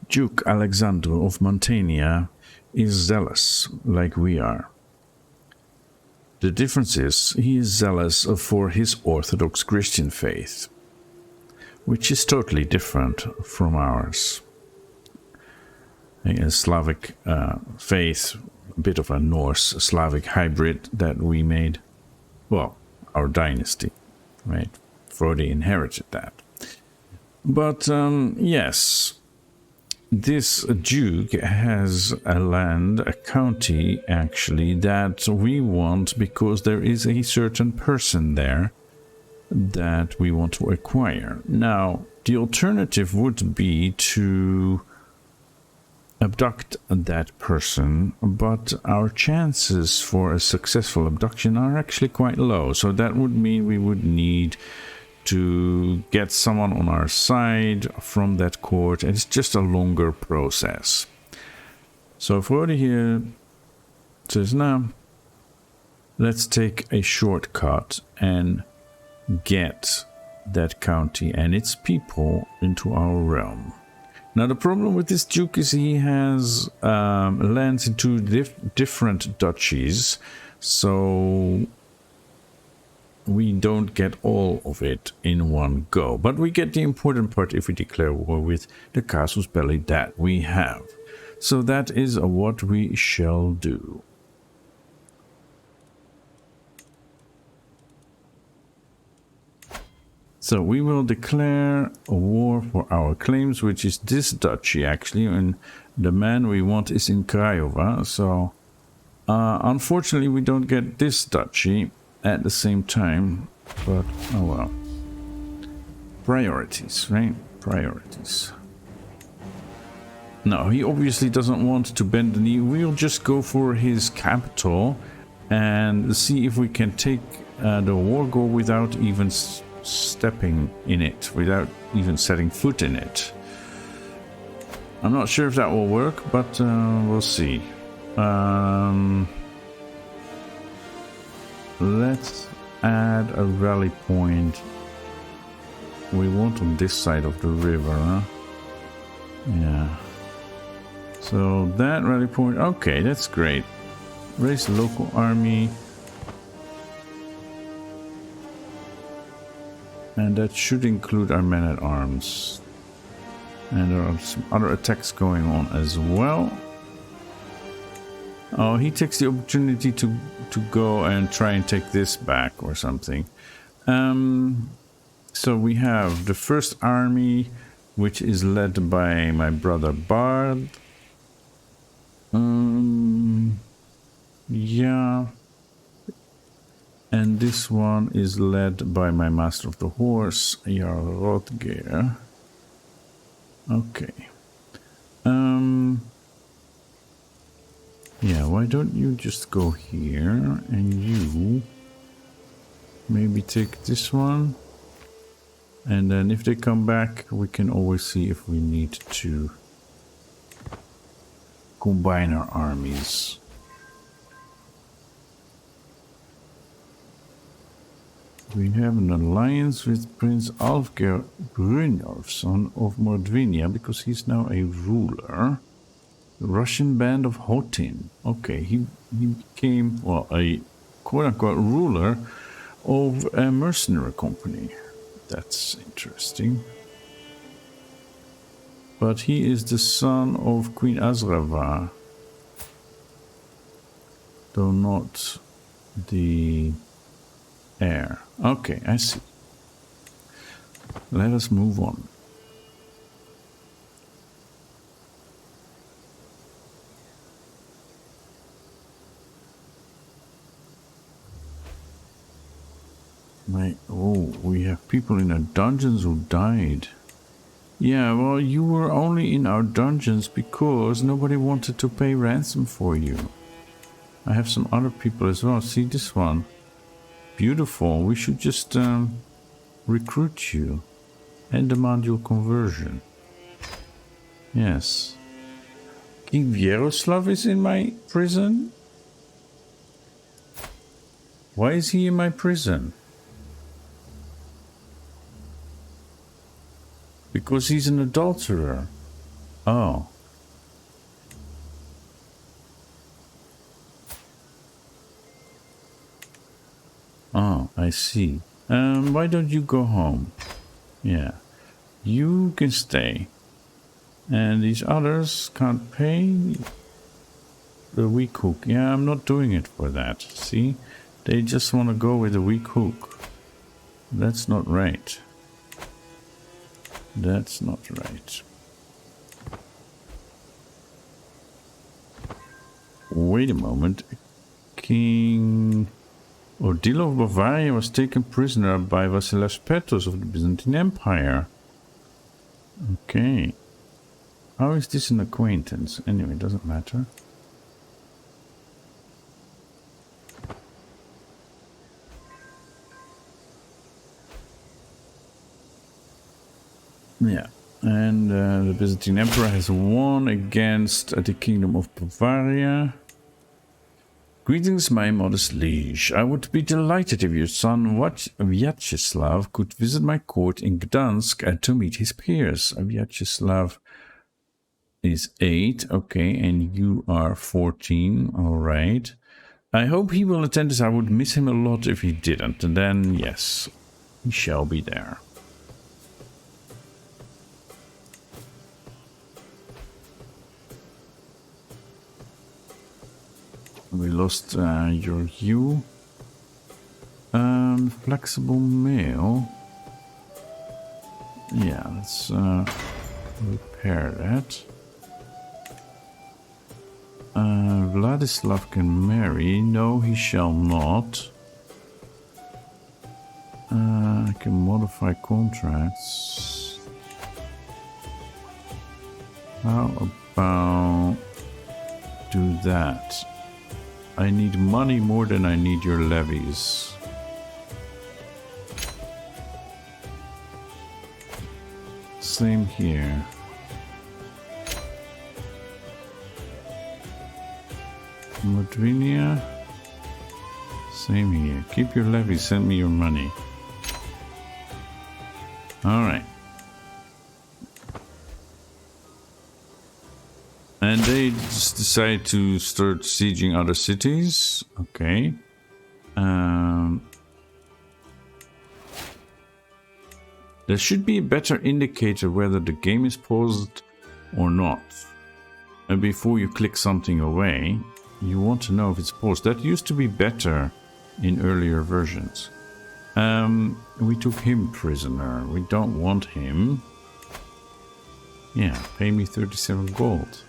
Duke Alexander of Muntenia is zealous, like we are. The difference is he is zealous for his Orthodox Christian faith, which is totally different from ours. A Slavic faith, a bit of a Norse-Slavic hybrid that we made, well, our dynasty, right? Fróði inherited that. But yes, this duke has a land, a county actually, that we want because there is a certain person there that we want to acquire. Now, the alternative would be to abduct that person, but our chances for a successful abduction are actually quite low. So that would mean we would need to get someone on our side from that court, and it's just a longer process. So Fróði here says, now let's take a shortcut and get that county and its people into our realm. Now the problem with this duke is he has lands in two different duchies, so we don't get all of it in one go, but we get the important part if we declare war with the casus belli that we have. So that is what we shall do. So we will declare a war for our claims, which is this duchy actually, and the man we want is in Craiova. So unfortunately we don't get this duchy at the same time, but oh well. Priorities, right? Priorities. No, he obviously doesn't want to bend the knee. We'll just go for his capital and see if we can take the war goal without even stepping in it, without even setting foot in it. I'm not sure if that will work, but we'll see. Let's add a rally point. We want on this side of the river, huh? Yeah. So that rally point, okay, that's great. Raise the local army. And that should include our men-at-arms. And there are some other attacks going on as well. Oh, he takes the opportunity to go and try and take this back or something. So we have the first army, which is led by my brother Bard. Yeah. And this one is led by my master of the horse, Jarl Rodgeir. Okay. Yeah, why don't you just go here and you maybe take this one, and then if they come back we can always see if we need to combine our armies. We have an alliance with Prince Alfgeir Brynjolfsson of Mordvinia because he's now a ruler. The Russian band of Hotin. Okay, he became, well, a quote-unquote ruler of a mercenary company. That's interesting. But he is the son of Queen Azrava, though not the heir. Okay, I see. Let us move on. Oh, we have people in our dungeons who died. Yeah, well, you were only in our dungeons because nobody wanted to pay ransom for you. I have some other people as well. See this one? Beautiful. We should just recruit you and demand your conversion. Yes. King Vyaroslav is in my prison? Why is he in my prison? Because he's an adulterer. Oh. Oh, I see. Why don't you go home? Yeah. You can stay. And these others can't pay the weak hook. Yeah, I'm not doing it for that. See? They just want to go with the weak hook. That's not right. That's not right. Wait a moment. King Odilo of Bavaria was taken prisoner by Vasilas Petrus of the Byzantine Empire. Okay. How is this an acquaintance? Anyway, it doesn't matter. Yeah. And the Byzantine Emperor has won against the Kingdom of Bavaria. Greetings, my modest liege. I would be delighted if your son Vyacheslav could visit my court in Gdansk to meet his peers. Vyacheslav is 8, okay, and you are 14, alright. I hope he will attend this. I would miss him a lot if he didn't. And then, yes, he shall be there. We lost your hue. Flexible mail. Yeah, let's repair that. Vladislav can marry. No, he shall not. I can modify contracts. How about do that? I need money more than I need your levies. Same here. Muntenia. Same here. Keep your levies, send me your money. Alright. And they just decide to start sieging other cities. Okay. There should be a better indicator whether the game is paused or not. And before you click something away, you want to know if it's paused. That used to be better in earlier versions. We took him prisoner. We don't want him. Yeah, pay me 37 gold.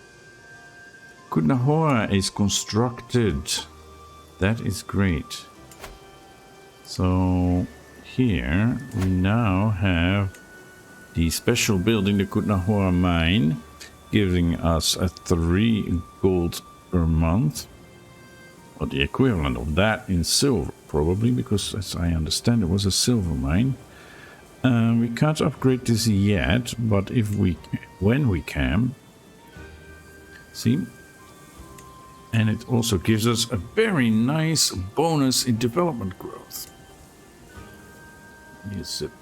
Kutnahora is constructed. That is great. So here we now have the special building, the Kutnahora mine, giving us a 3 gold per month. Or the equivalent of that in silver, probably, because as I understand it was a silver mine. We can't upgrade this yet, but if we, when we can. See? And it also gives us a very nice bonus in development growth. Is it?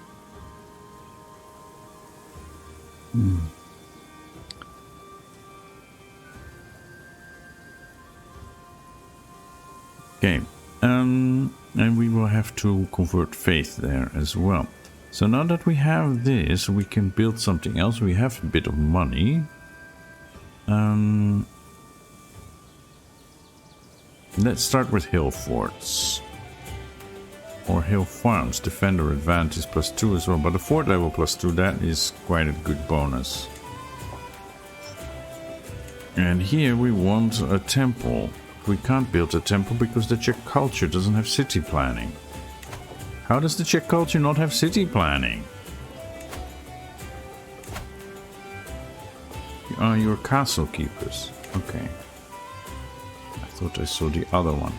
Okay. And we will have to convert faith there as well. So now that we have this, we can build something else. We have a bit of money. Let's start with hill forts. Or hill farms. Defender advantage +2 as well. But the fort level +2, that is quite a good bonus. And here we want a temple. We can't build a temple because the Czech culture doesn't have city planning. How does the Czech culture not have city planning? You're castle keepers. Okay. I thought I saw the other one.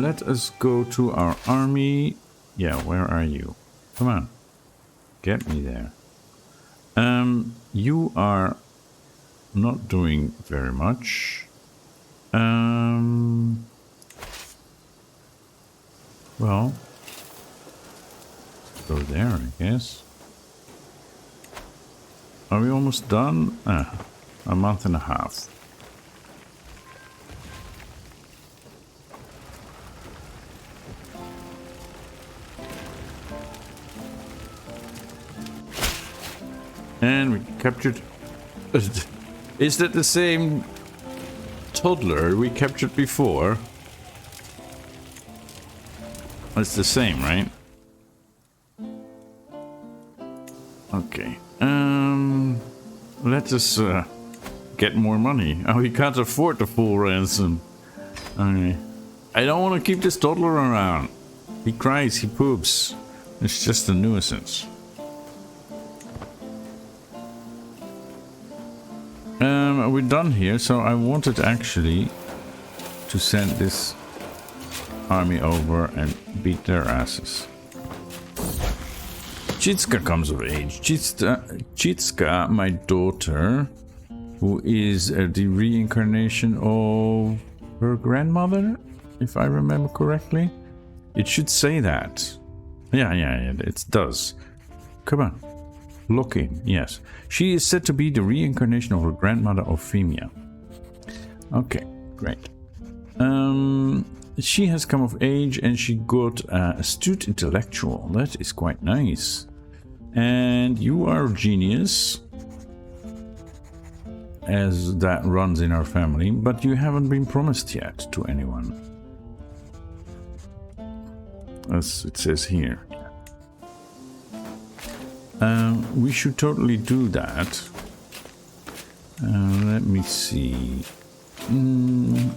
Let us go to our army. Yeah, where are you? Come on. Get me there. You are not doing very much. Well, go there, I guess. Are we almost done? a month and a half. And we captured... Is that the same toddler we captured before? It's the same, right? Okay. Let us get more money. Oh, we can't afford the full ransom. Okay. I don't want to keep this toddler around. He cries, he poops. It's just a nuisance. We're done here, so I wanted actually to send this army over and beat their asses. Chitska comes of age. Chitska, my daughter, who is the reincarnation of her grandmother, if I remember correctly. It should say that. Yeah, it does. Come on. Look in, yes. She is said to be the reincarnation of her grandmother, Euphemia. Okay, great. She has come of age and she got astute intellectual. That is quite nice. And you are a genius, as that runs in our family, but you haven't been promised yet to anyone. As it says here. We should totally do that. Let me see.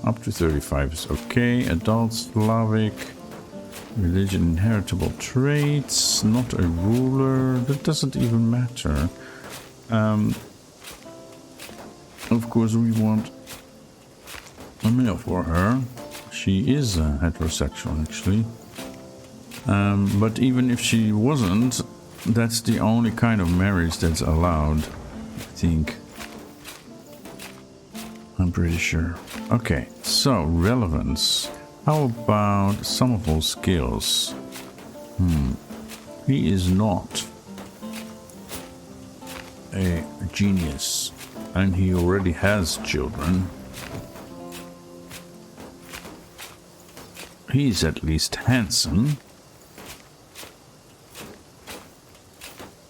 Up to 35 is okay. Adult Slavic. Religion, inheritable traits. Not a ruler. That doesn't even matter. Of course, we want a male for her. She is heterosexual, actually. But even if she wasn't, that's the only kind of marriage that's allowed, I think. I'm pretty sure. Okay, so relevance. How about some of those skills? He is not a genius, and he already has children. He's at least handsome.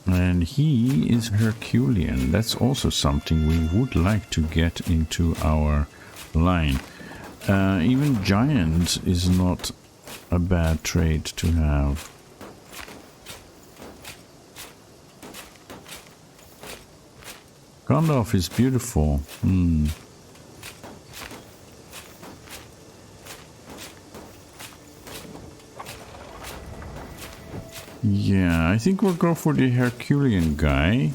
And he is Herculean. That's also something we would like to get into our line. Even giant is not a bad trait to have. Gandalf is beautiful. Yeah, I think we'll go for the Herculean guy,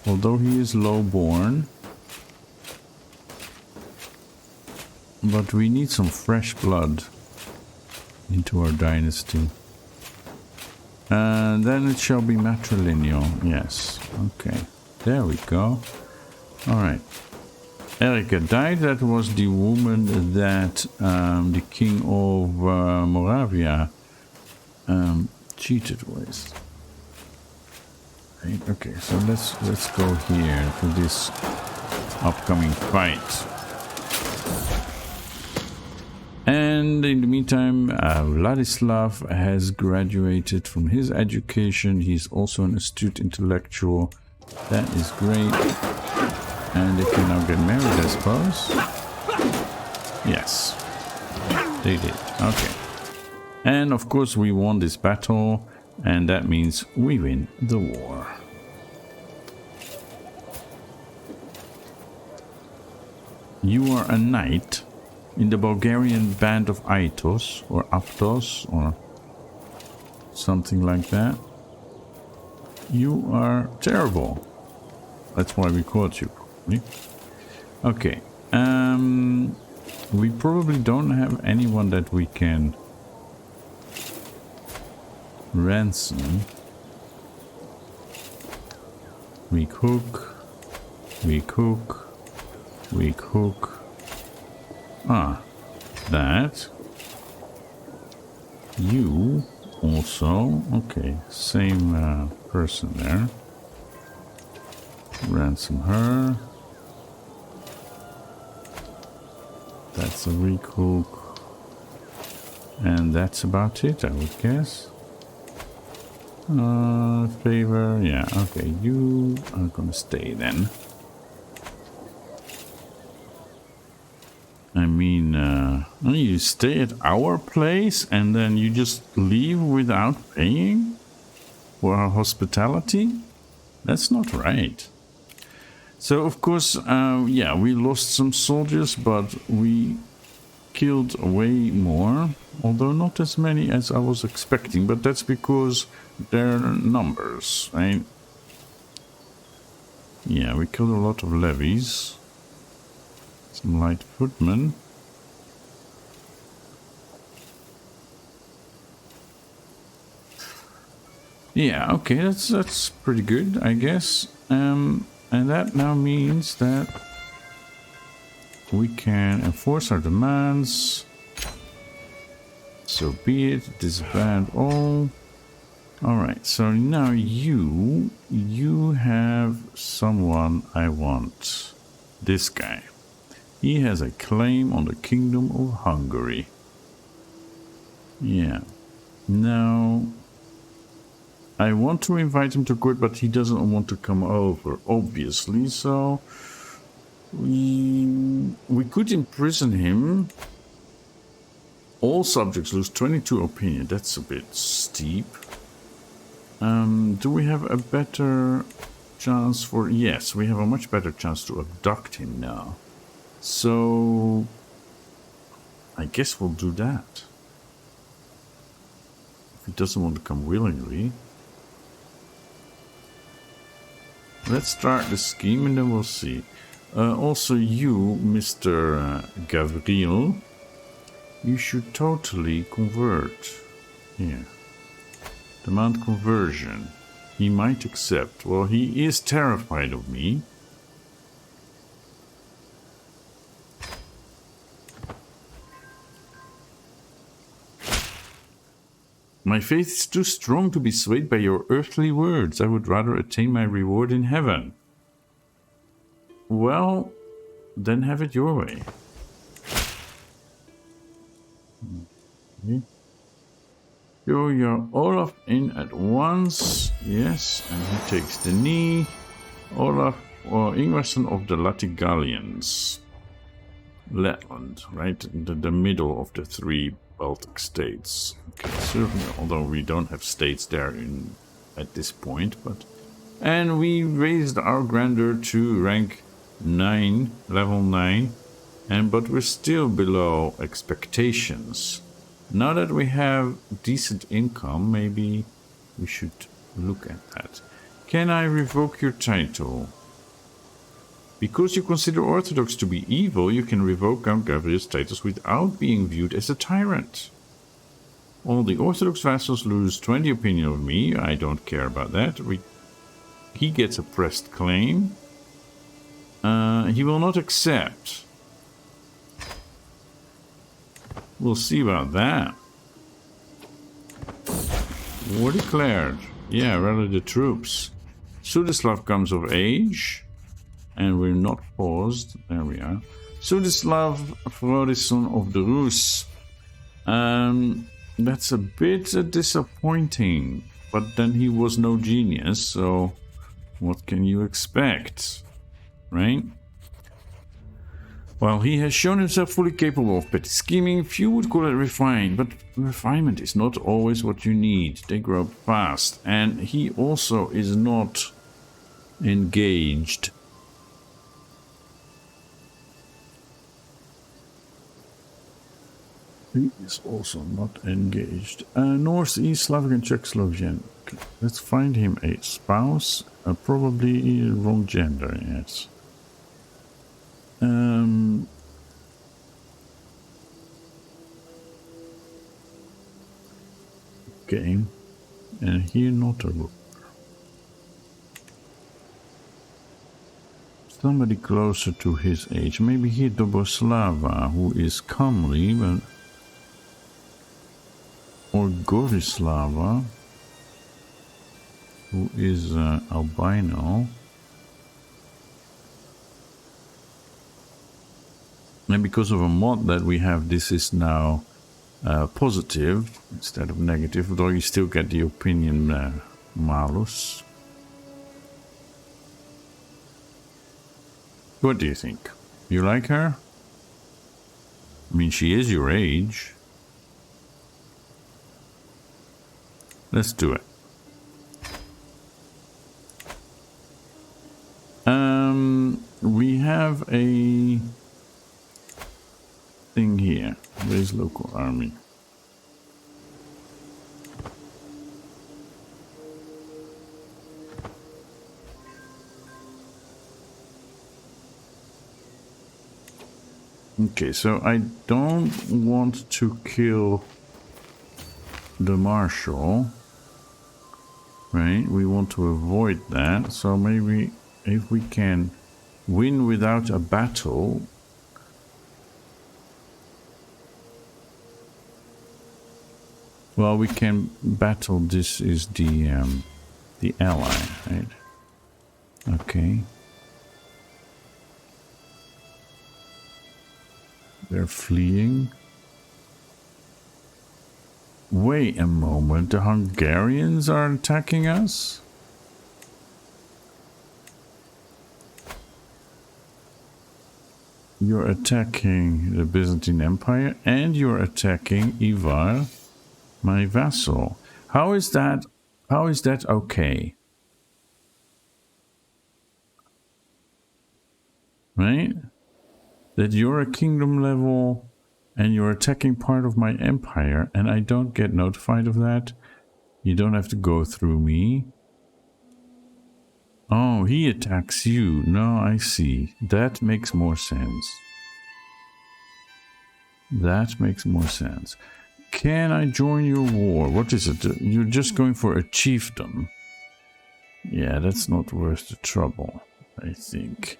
although he is low-born. But we need some fresh blood into our dynasty. And then it shall be matrilineal, yes. Okay, there we go. Alright. Erika died. That was the woman that the king of Moravia cheated with. Right, okay, so let's go here to this upcoming fight. And in the meantime, Vladislav has graduated from his education. He's also an astute intellectual. That is great. And they can now get married, I suppose. Yes, they did. Okay. And of course we won this battle, and that means we win the war. You are a knight in the Bulgarian band of Aitos, or Aptos, or something like that. You are terrible. That's why we caught you. Okay. We probably don't have anyone that we can ransom. We cook. Ah, that. You also. Okay, same person there. Ransom her. So recook. And that's about it, I would guess. Favor, yeah, okay, you are gonna stay then. I mean, you stay at our place and then you just leave without paying for our hospitality? That's not right. So, of course, yeah, we lost some soldiers, but we killed way more, although not as many as I was expecting, but that's because they're numbers, right? Yeah, we killed a lot of levies. Some light footmen. Yeah, okay, that's pretty good, I guess. And that now means that we can enforce our demands. So be it. Disband all. Alright, so now you have someone I want. This guy. He has a claim on the Kingdom of Hungary. Yeah. Now, I want to invite him to court, but he doesn't want to come over, obviously, so we could imprison him. All subjects lose 22 opinion. That's a bit steep. Do we have a better chance for... Yes, we have a much better chance to abduct him now. So, I guess we'll do that. If he doesn't want to come willingly. Let's start the scheme and then we'll see. Also you, Mr. Gavril, you should totally convert. Here. Demand conversion. He might accept. Well, he is terrified of me. My faith is too strong to be swayed by your earthly words. I would rather attain my reward in heaven. Well, then have it your way. Okay. Throw your Olaf in at once. Yes, and he takes the knee. Olaf or Ingvarsson of the Latgalians. Letland, right? The middle of the three Baltic states. Okay, certainly, although we don't have states there at this point, but... And we raised our grandeur to rank 9, level 9, but we're still below expectations. Now that we have decent income, maybe we should look at that. Can I revoke your title? Because you consider Orthodox to be evil, you can revoke Count Gavril's status without being viewed as a tyrant. All the Orthodox vassals lose 20 opinion of me. I don't care about that. He gets a pressed claim. He will not accept. We'll see about that. War declared. Yeah, rally the troops. Sudislav comes of age. And we're not paused. There we are. Tsar Fróði, son of the Rus. That's a bit disappointing. But then he was no genius, so what can you expect? Right? While he has shown himself fully capable of petty scheming, few would call it refined, but refinement is not always what you need. They grow up fast, and he also is not engaged. He is also not engaged. Northeast Slavic and Czechoslovakian. Let's find him a spouse. Probably wrong gender, yes. Okay. And here not a ruler. Somebody closer to his age. Maybe here Doboslava, who is comely, but... Or Gorislava, who is albino. And because of a mod that we have, this is now positive instead of negative, although you still get the opinion malus. What do you think? You like her? I mean, she is your age. Let's do it. We have a thing here. Where's local army? Okay, so I don't want to kill the marshal, right? We want to avoid that, so maybe if we can win without a battle. Well, we can battle. This is the ally, right? Okay. They're fleeing. Wait a moment, the Hungarians are attacking us? You're attacking the Byzantine Empire and you're attacking Ivar, my vassal. How is that okay? Right? That you're a kingdom level and you're attacking part of my empire and I don't get notified of that. You don't have to go through me. Oh, he attacks you. No, I see. That makes more sense. That makes more sense. Can I join your war? What is it? You're just going for a chiefdom. Yeah, that's not worth the trouble, I think.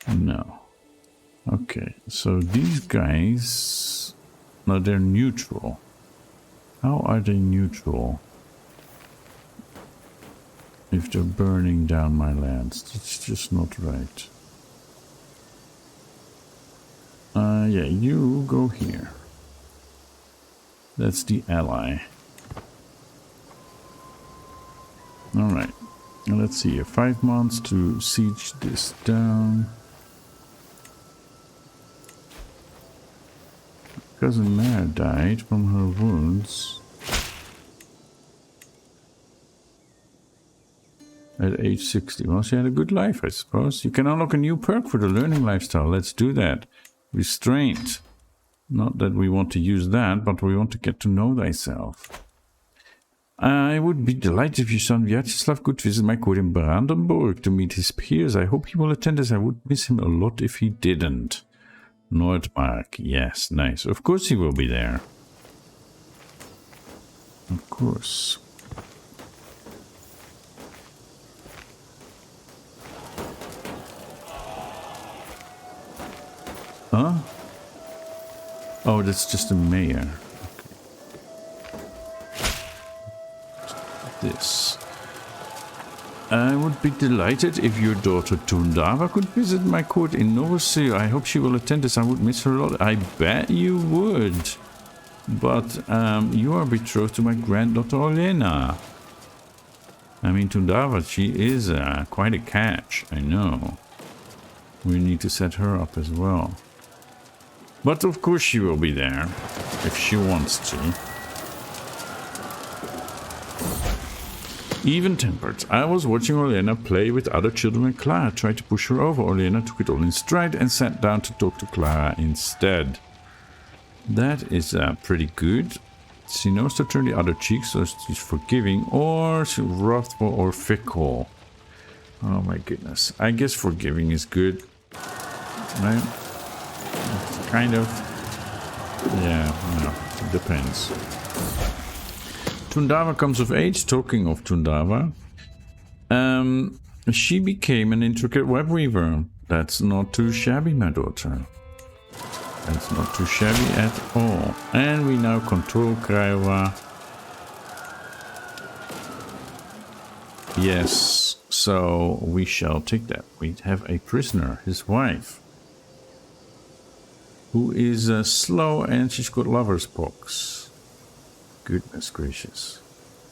No. Okay, so these guys... No, they're neutral. How are they neutral? If they're burning down my lands, it's just not right. Yeah, you go here. That's the ally. Alright. Let's see, 5 months to siege this down. Cousin Mare died from her wounds. At age 60. Well, she had a good life, I suppose. You can unlock a new perk for the learning lifestyle. Let's do that. Restraint. Not that we want to use that, but we want to get to know thyself. I would be delighted if your son Vyacheslav could visit my court in Brandenburg to meet his peers. I hope he will attend as I would miss him a lot if he didn't. Nordmark. Yes, nice. Of course he will be there. Of course. Huh? Oh, that's just a mayor. Okay. This. I would be delighted if your daughter Tundava could visit my court in Novosel. I hope she will attend as I would miss her a lot. I bet you would. But you are betrothed to my granddaughter Olena. I mean, Tundava, she is quite a catch, I know. We need to set her up as well. But of course she will be there, if she wants to. Even-tempered. I was watching Olena play with other children and Clara tried to push her over. Olena took it all in stride and sat down to talk to Clara instead. That is pretty good. She knows to turn the other cheek, so she's forgiving, or she's wrathful or fickle. Oh my goodness. I guess forgiving is good. Right? Kind of. Yeah, no, it depends. Tundava comes of age. Talking of Tundava, she became an intricate web weaver. That's not too shabby, my daughter. That's not too shabby at all. And we now control Craiova. Yes, so we shall take that. We have a prisoner, his wife. who is slow and she's got lover's box. Goodness gracious.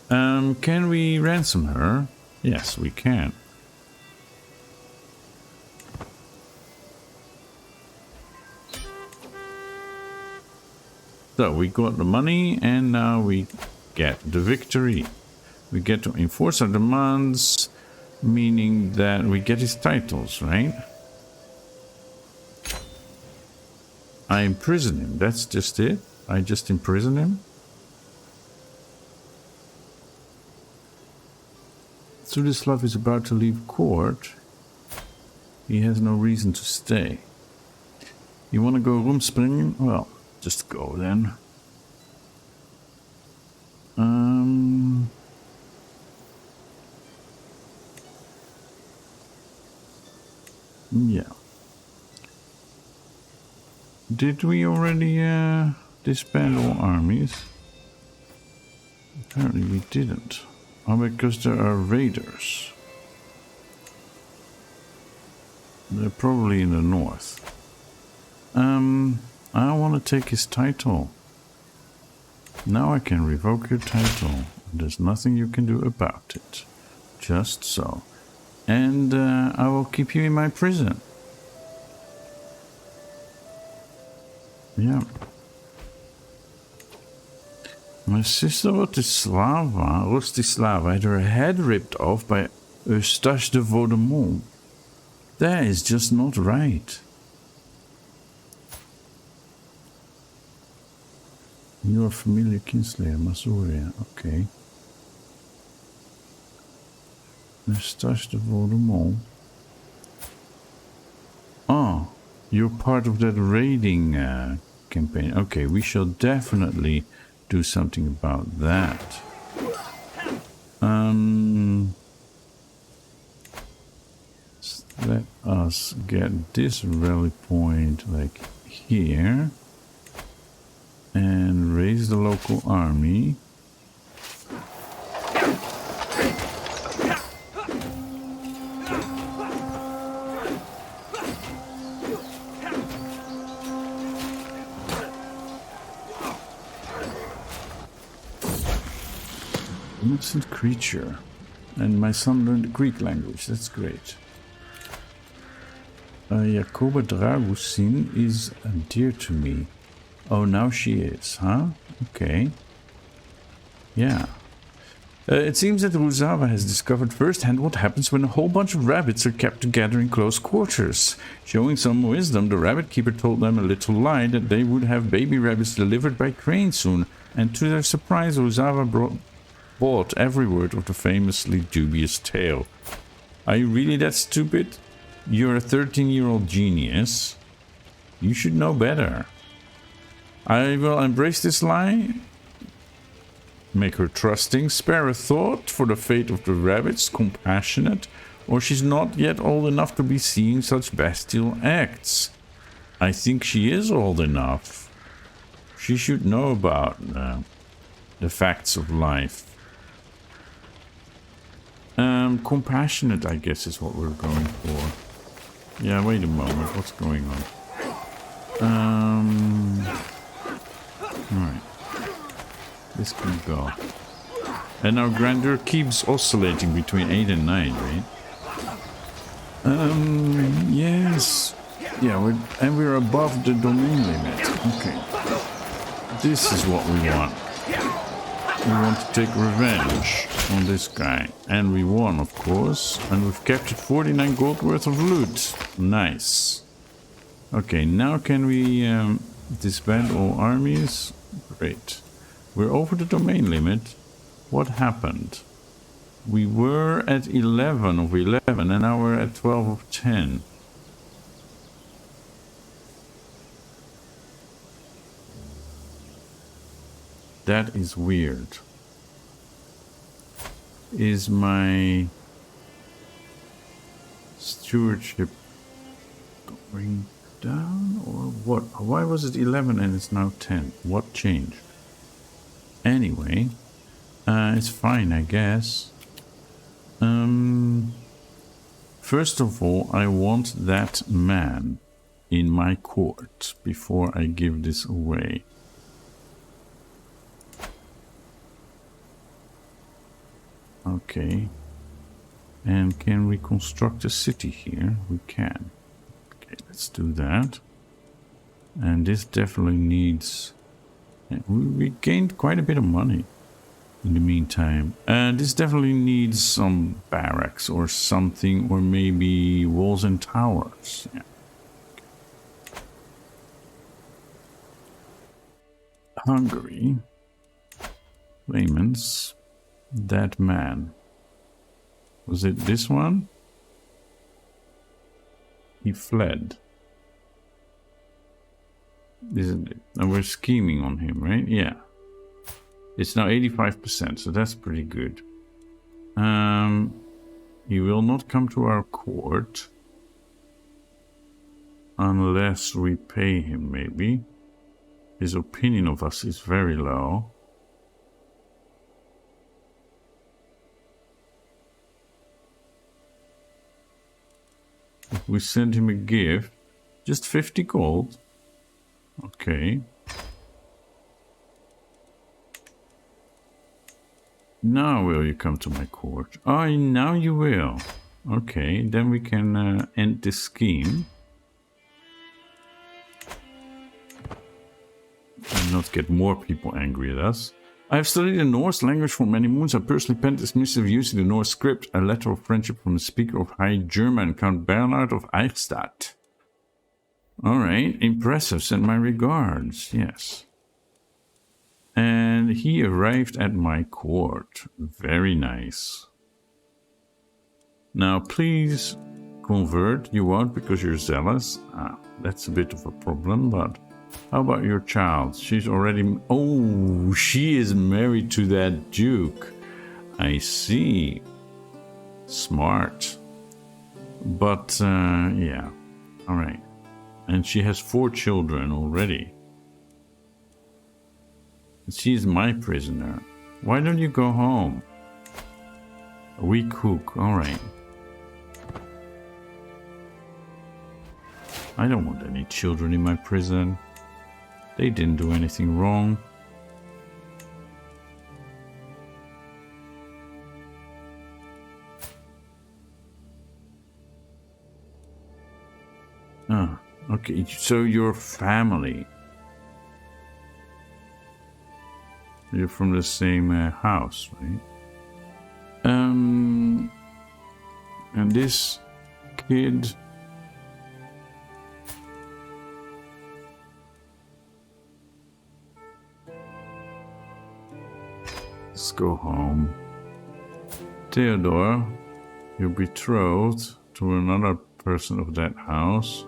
Can we ransom her? Yes, we can. So we got the money and now we get the victory. We get to enforce our demands, meaning that we get his titles, right? I imprison him, that's just it. I just imprison him. Sudislav is about to leave court. He has no reason to stay. You want to go rumspringen? Well, just go then. Yeah. Did we already disband all armies? Apparently we didn't. Oh, because there are raiders. They're probably in the north. I want to take his title. Now I can revoke your title. There's nothing you can do about it. Just so. And I will keep you in my prison. Yeah. My sister Rostislava had her head ripped off by Eustache de Vaudemont. That is just not right. Your familiar kinslayer, Masuria, okay. Eustache de Vaudemont. Oh, you're part of that raiding campaign. Okay, we shall definitely do something about that. Let us get this rally point like here and raise the local army. Innocent creature. And my son learned the Greek language. That's great. Jacoba Dragusin is dear to me. Oh, now she is, huh? Okay. Yeah. It seems that Rusava has discovered firsthand what happens when a whole bunch of rabbits are kept together in close quarters. Showing some wisdom, the rabbit keeper told them a little lie that they would have baby rabbits delivered by crane soon, and to their surprise, Rusava bought every word of the famously dubious tale. Are you really that stupid? You're a 13-year-old genius. You should know better. I will embrace this lie, make her trusting, spare a thought for the fate of the rabbits, compassionate, or she's not yet old enough to be seeing such bestial acts. I think she is old enough. She should know about the facts of life. Compassionate, I guess, is what we're going for. Yeah, wait a moment. What's going on? Alright. This can go. And our grandeur keeps oscillating between 8 and 9, right? Yes. Yeah, we're above the domain limit. Okay. This is what we want. We want to take revenge on this guy. And we won, of course. And we've captured 49 gold worth of loot. Nice. Okay, now can we disband all armies? Great. We're over the domain limit. What happened? We were at 11 of 11 and now we're at 12 of 10. That is weird. Is my stewardship going down or what? Why was it 11 and it's now 10? What changed? Anyway, it's fine, I guess. First of all, I want that man. in my court before I give this away. Okay. And can we construct a city here? We can. Okay, let's do that. And this definitely needs... We gained quite a bit of money in the meantime. This definitely needs some barracks or something, or maybe walls and towers. Yeah. Hungary. Claimants. That man. Was it this one? He fled. Isn't it? And we're scheming on him, right? Yeah. It's now 85%, so that's pretty good. He will not come to our court unless we pay him, maybe. His opinion of us is very low. If we send him a gift, just 50 gold. Okay. Now will you come to my court? Oh, now you will. Okay, then we can end this scheme. And not get more people angry at us. I have studied the Norse language for many moons. I personally penned this missive using the Norse script, a letter of friendship from the speaker of High German, Count Bernhard of Eichstadt. Alright, impressive. Send my regards. Yes. And he arrived at my court. Very nice. Now, please convert. You won't because you're zealous. Ah, that's a bit of a problem, but how about your child? She's already... Oh, she is married to that duke. I see. Smart. But, yeah. Alright. And she has 4 children already. She's my prisoner. Why don't you go home? A weak hook. Alright. I don't want any children in my prison. They didn't do anything wrong. Ah, okay. So your family. You're from the same house, right? And this kid... Let's go home. Theodore, you're betrothed to another person of that house.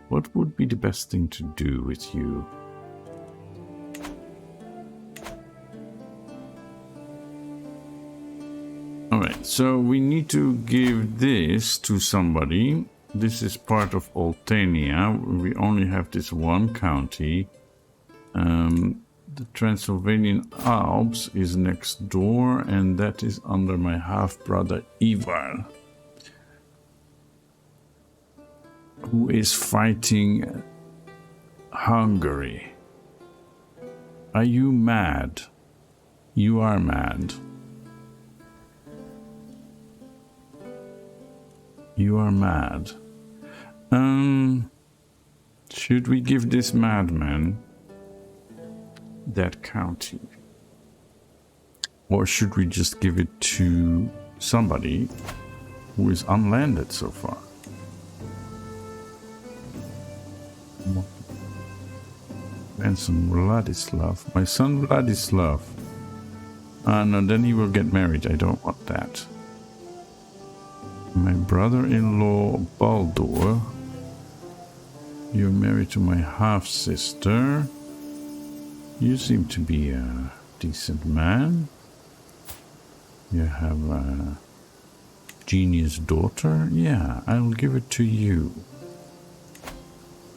What would be the best thing to do with you? Alright, so we need to give this to somebody. This is part of Muntenia. We only have this one county. The Transylvanian Alps is next door, and that is under my half-brother Ivar, who is fighting Hungary. Are you mad? You are mad. You are mad. Should we give this madman that county? Or should we just give it to somebody who is unlanded so far? Grandson Vladislav. My son Vladislav. No, then he will get married. I don't want that. My brother-in-law Baldur. You're married to my half-sister. You seem to be a decent man. You have a genius daughter. Yeah, I'll give it to you.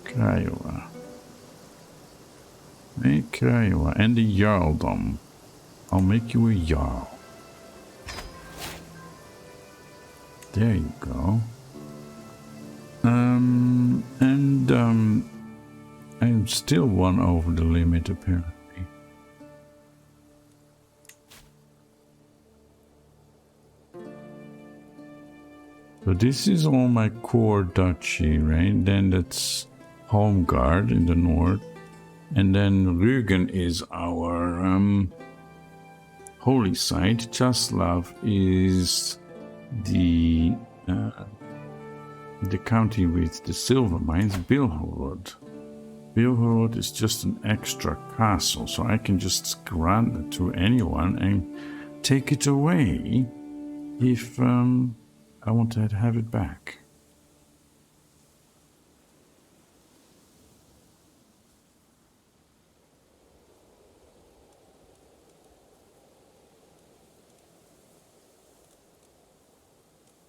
Craiova. Hey, Craiova. And the Jarldom. I'll make you a Jarl. There you go. I'm still one over the limit apparently. So this is all my core duchy, right? Then that's Home Guard in the north. And then Rügen is our holy site. Czaslav is the county with the silver mines. Bilhorod. Bilhorod is just an extra castle, so I can just grant it to anyone and take it away if I want to have it back.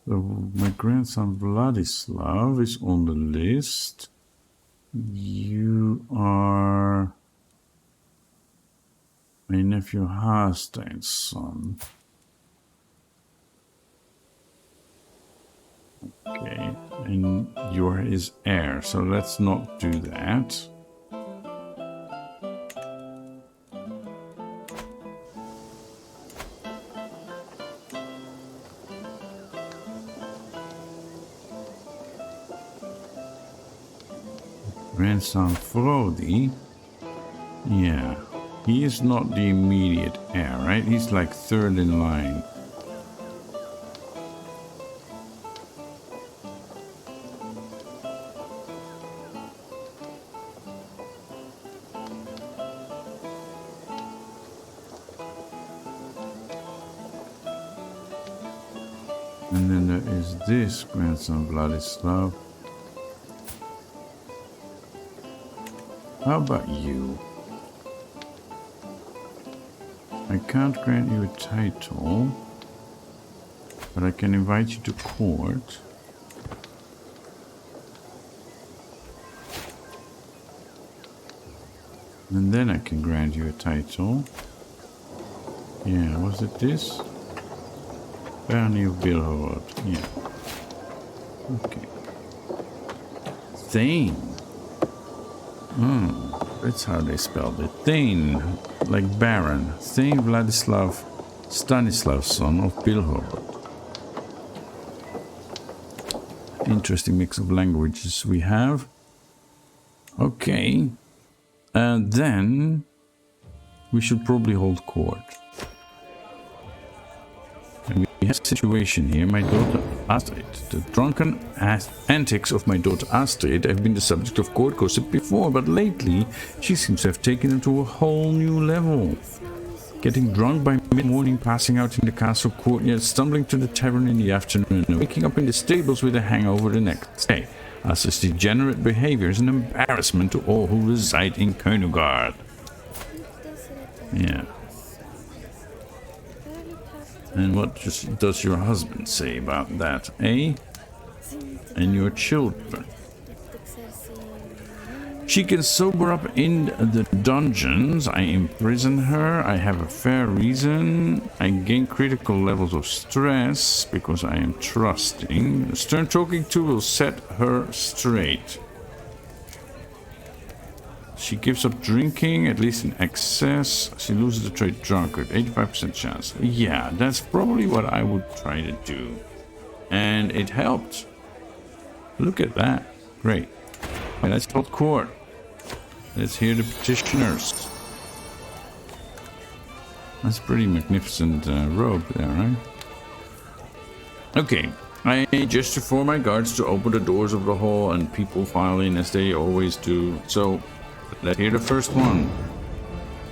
So my grandson Vladislav is on the list. You are my nephew Haastein's son. Okay, and you're his heir, so let's not do that. Grandson Fróði, yeah, he is not the immediate heir, right? He's like third in line. And then there is this grandson Vladislav. How about you? I can't grant you a title, but I can invite you to court. And then I can grant you a title. Yeah, was it this? Barony of Bilhorod, yeah. Okay. Thane. That's how they spelled it. Thane, like Baron. Thane Vladislav Stanislavson of Bilhorod. Interesting mix of languages we have. Okay. And then we should probably hold court. And we have a situation here. My daughter Astrid. The drunken antics of my daughter Astrid have been the subject of court gossip before, but lately she seems to have taken it to a whole new level. Getting drunk by mid-morning, passing out in the castle courtyard, stumbling to the tavern in the afternoon, and waking up in the stables with a hangover the next day. Astra's degenerate behavior is an embarrassment to all who reside in Königard. Yeah. And what does your husband say about that, eh? And your children? She can sober up in the dungeons. I imprison her. I have a fair reason. I gain critical levels of stress because I am trusting. A stern talking to will set her straight. She gives up drinking, at least in excess. She loses the trait drunkard, 85% chance. Yeah, that's probably what I would try to do. And it helped. Look at that. Great. Okay, let's hold court. Let's hear the petitioners. That's a pretty magnificent robe there, right? Okay. I gesture for my guards to open the doors of the hall and people file in as they always do. So, let's hear the first one.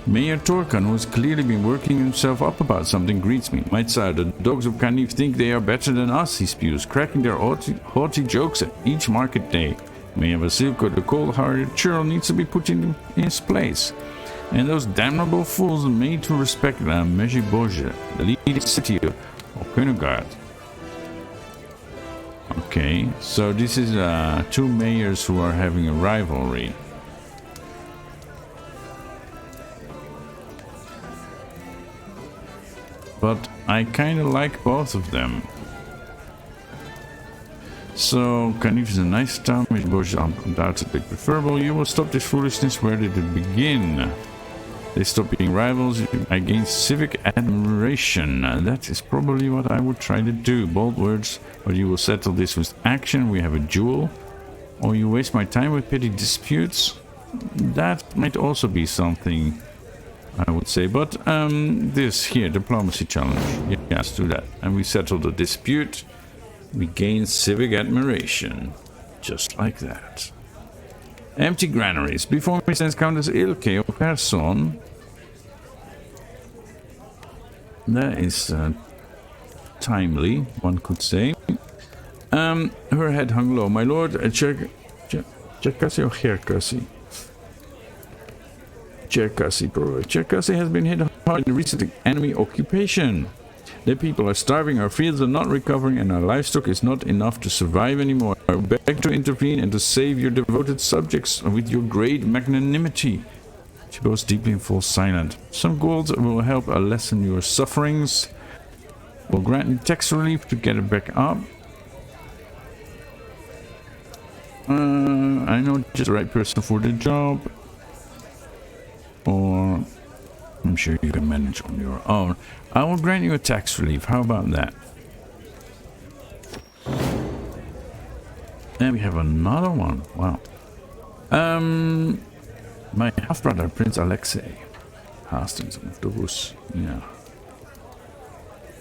Mayor Torkan, who has clearly been working himself up about something, greets me. My Tsar, the dogs of Kaniv think they are better than us, he spews, cracking their haughty jokes at each market day. Mayor Vasilko, the cold-hearted churl, needs to be put in his place. And those damnable fools are made to respect La Meziboje, the leading city of Königard. Okay, so this is two mayors who are having a rivalry. But I kind of like both of them. So, Canif is a nice town, which Bosch is undoubtedly preferable. You will stop this foolishness. Where did it begin? They stop being rivals. I gain civic admiration. That is probably what I would try to do. Bold words, but you will settle this with action. We have a duel. Or you waste my time with petty disputes. That might also be something, I would say. But this here, diplomacy challenge. Yeah, let's do that. And we settle the dispute. We gain civic admiration. Just like that. Empty granaries. Before me stands Countess Ilke of Kherson. That is timely, one could say. Her head hung low. My lord, Cherkasy or Cherkasy? Cherkasy, probably. Cherkasy has been hit hard in recent enemy occupation. The people are starving, our fields are not recovering, and our livestock is not enough to survive anymore. I beg to intervene and to save your devoted subjects with your great magnanimity. She bows deeply and falls silent. Some gold will help lessen your sufferings. Will grant you tax relief to get it back up. I know just the right person for the job. Or I'm sure you can manage on your own. I will grant you a tax relief. How about that? And we have another one. Wow. My half-brother, Prince Alexei Hastings of the Rus. Yeah.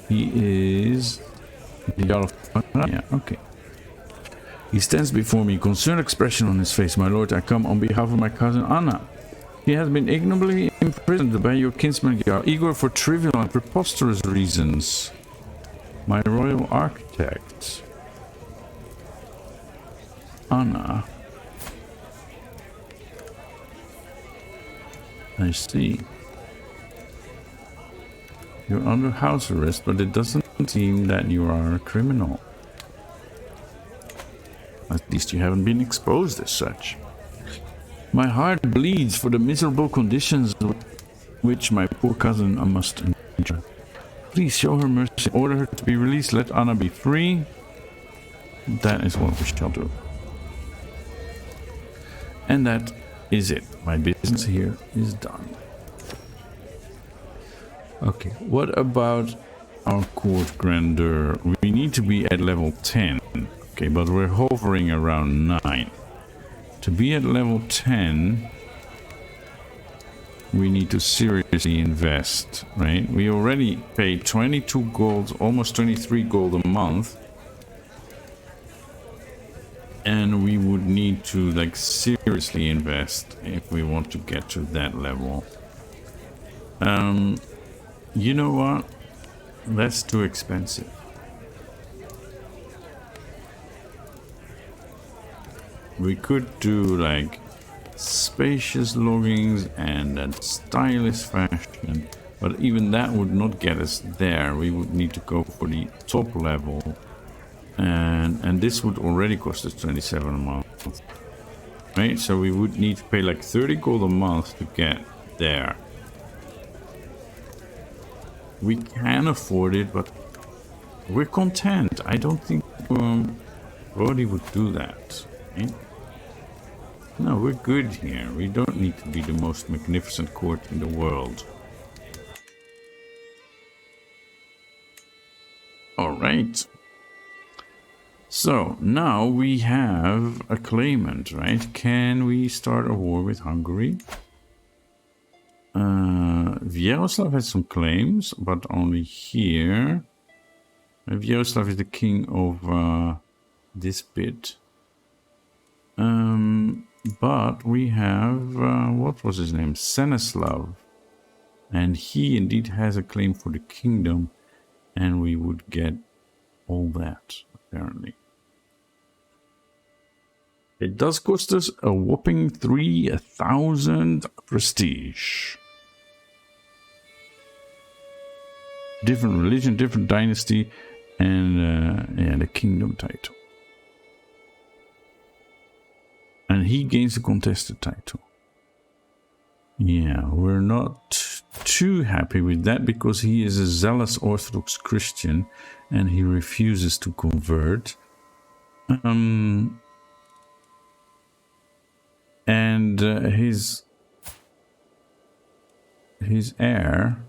He is the Jarl of... Yeah, okay. He stands before me, concerned expression on his face. My lord, I come on behalf of my cousin Anna. He has been ignobly imprisoned by your kinsman Jarl Igor for trivial and preposterous reasons. My royal architect. Anna. I see. You're under house arrest, but it doesn't seem that you are a criminal. At least you haven't been exposed as such. My heart bleeds for the miserable conditions which my poor cousin must endure. Please show her mercy. Order her to be released. Let Anna be free. That is what we shall do. And that is it. My business here is done. Okay, what about our court grandeur? We need to be at level 10. Okay, but we're hovering around 9. To be at level 10, we need to seriously invest, right? We already pay 22 gold, almost 23 gold a month. And we would need to, like, seriously invest if we want to get to that level. You know what? That's too expensive. We could do, like, spacious loggings and a stylish fashion, but even that would not get us there. We would need to go for the top level. And this would already cost us 27 a month, right? So we would need to pay like 30 gold a month to get there. We can afford it, but we're content. I don't think Fróði would do that, right? No, we're good here. We don't need to be the most magnificent court in the world. All right. So, now we have a claimant, right? Can we start a war with Hungary? Vyaroslav has some claims, but only here. Vyaroslav is the king of this bit. But we have, what was his name? Stanislav. And he indeed has a claim for the kingdom. And we would get all that, apparently. It does cost us a whopping 3,000 prestige. Different religion, different dynasty, and a kingdom title. And he gains a contested title. Yeah, we're not too happy with that because he is a zealous Orthodox Christian and he refuses to convert. And his heir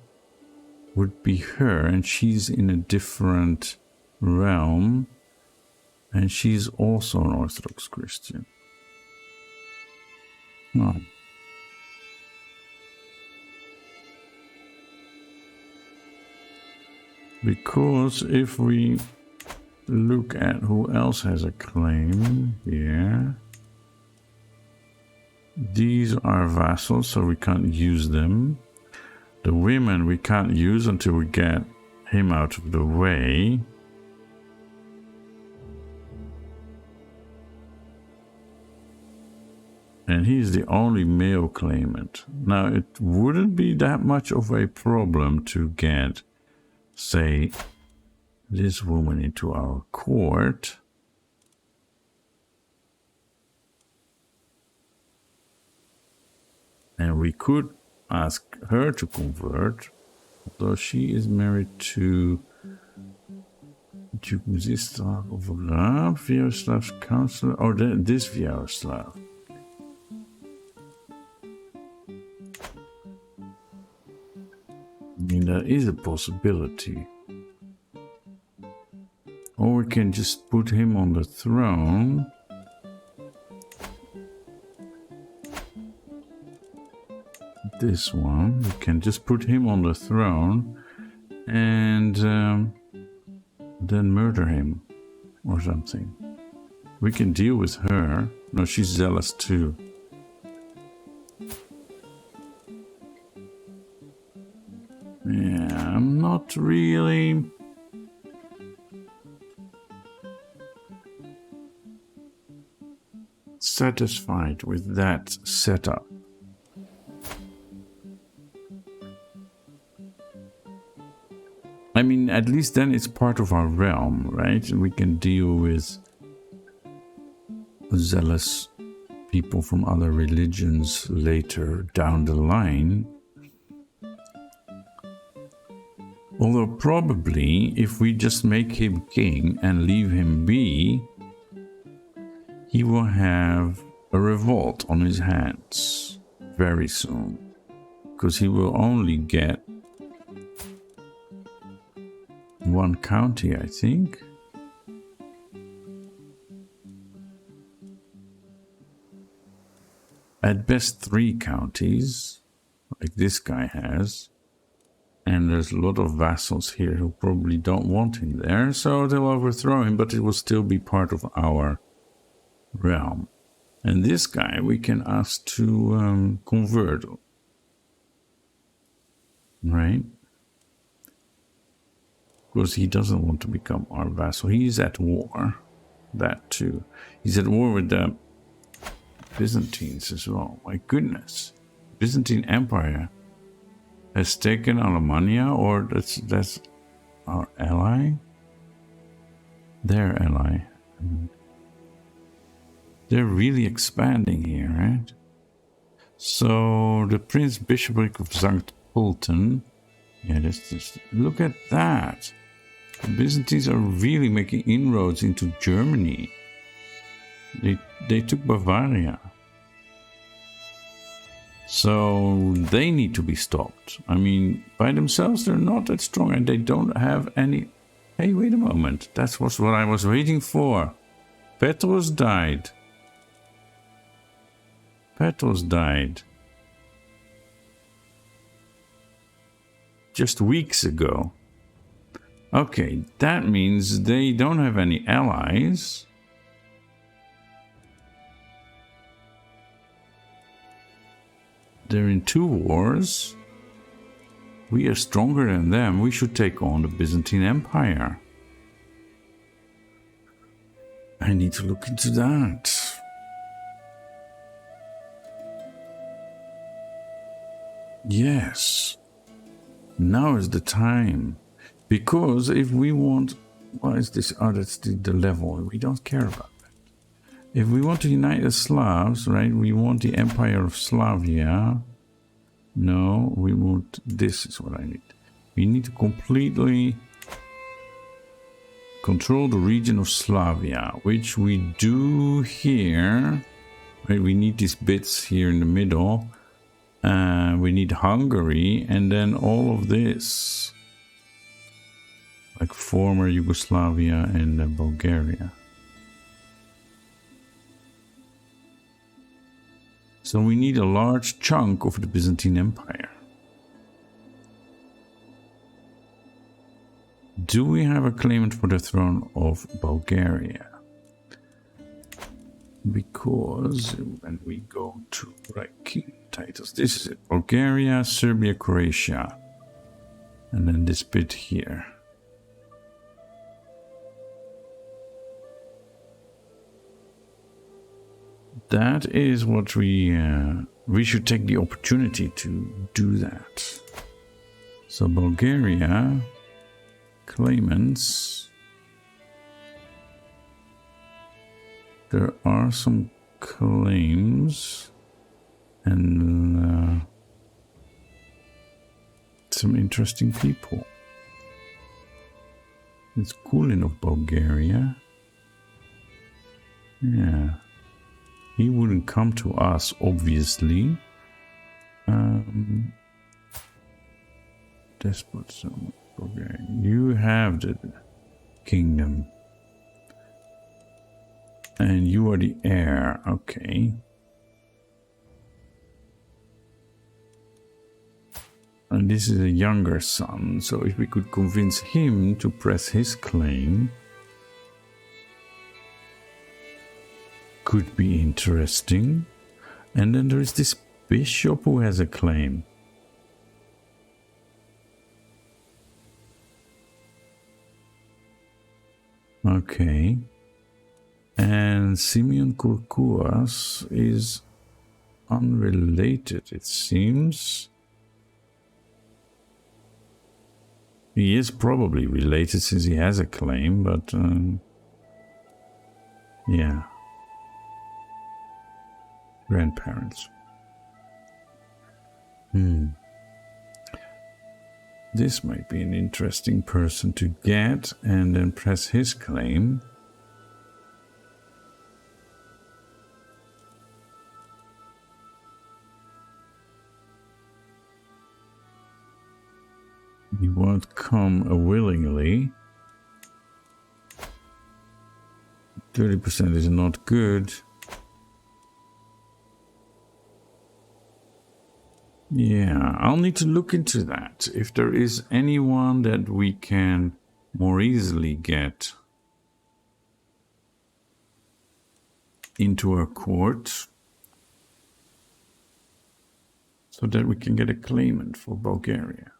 would be her, and she's in a different realm, and she's also an Orthodox Christian. Oh. Because if we look at who else has a claim here, these are vassals, so we can't use them. The women we can't use until we get him out of the way. And he's the only male claimant. Now, it wouldn't be that much of a problem to get, say, this woman into our court. And we could ask her to convert, although she is married to Duke Mzislav of Rab, Yaroslav's counselor, or this Yaroslav. I mean, that is a possibility. Or we can just put him on the throne. This one, we can just put him on the throne and then murder him or something. We can deal with her. No, she's zealous too. Yeah, I'm not really satisfied with that setup. I mean, at least then it's part of our realm, right? We can deal with zealous people from other religions later down the line. Although probably if we just make him king and leave him be, he will have a revolt on his hands very soon. Because he will only get one county, I think. At best 3 counties, like this guy has. And there's a lot of vassals here who probably don't want him there, so they'll overthrow him, but it will still be part of our realm. And this guy we can ask to convert. Right? Because he doesn't want to become our vassal. He's at war. That too. He's at war with the Byzantines as well. My goodness. Byzantine Empire has taken Alemannia, or that's our ally? Their ally. They're really expanding here, right? So the Prince Bishopric of St. Pölten. Yeah, just look at that. The Byzantines are really making inroads into Germany. They took Bavaria. So they need to be stopped. I mean, by themselves they're not that strong, and they don't have any... Hey, wait a moment. That's what I was waiting for. Petrus died. Petrus died. Just weeks ago. Okay, that means they don't have any allies. They're in 2 wars. We are stronger than them. We should take on the Byzantine Empire. I need to look into that. Yes. Now is the time. Because if we want... What is this? Oh, that's the level. We don't care about that. If we want to unite the Slavs, right? We want the Empire of Slavia. No, we want... This is what I need. We need to completely control the region of Slavia, which we do here. Right, we need these bits here in the middle. We need Hungary and then all of this. Like former Yugoslavia and Bulgaria. So we need a large chunk of the Byzantine Empire. Do we have a claimant for the throne of Bulgaria? Because when we go to king titles, this is it. Bulgaria, Serbia, Croatia. And then this bit here. That is what we should take the opportunity to do that. So Bulgaria, claimants. There are some claims and some interesting people. It's Kulin of Bulgaria. Yeah. He wouldn't come to us, obviously. Despots of Bulgaria. You have the kingdom. And you are the heir. Okay. And this is a younger son. So if we could convince him to press his claim, could be interesting. And then there is this bishop who has a claim. Okay. And Simeon Kurkuas is unrelated, it seems. He is probably related since he has a claim, but yeah. Grandparents. This might be an interesting person to get and then press his claim. He won't come willingly. 30% is not good. Yeah, I'll need to look into that. If there is anyone that we can more easily get into our court, so that we can get a claimant for Bulgaria.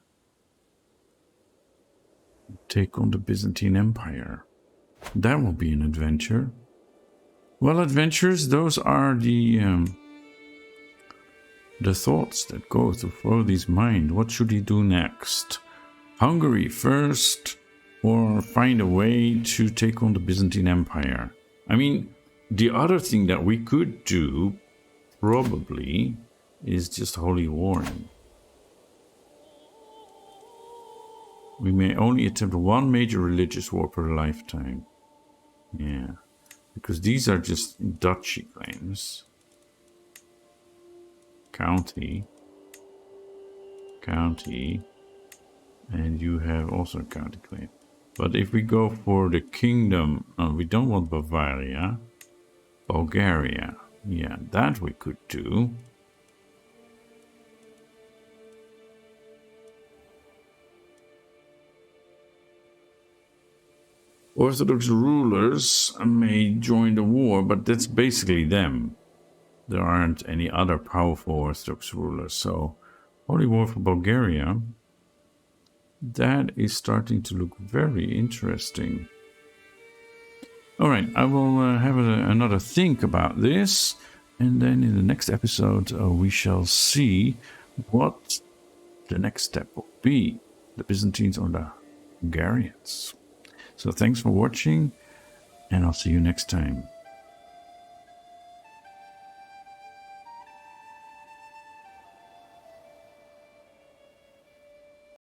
Take on the Byzantine Empire. That will be an adventure. Well, adventures, those are the thoughts that go through Fróði's mind. What should he do next? Hungary first, or find a way to take on the Byzantine Empire? I mean, the other thing that we could do, probably, is just holy warring. We may only attempt one major religious war per lifetime. Yeah, because these are just duchy claims. County, and you have also a county claim. But if we go for the kingdom, we don't want Bavaria, Bulgaria. Yeah, that we could do. Orthodox rulers may join the war, but that's basically them. There aren't any other powerful Orthodox rulers, so holy war for Bulgaria, that is starting to look very interesting. Alright, I will have another think about this, and then in the next episode we shall see what the next step will be, the Byzantines or the Hungarians. So thanks for watching, and I'll see you next time.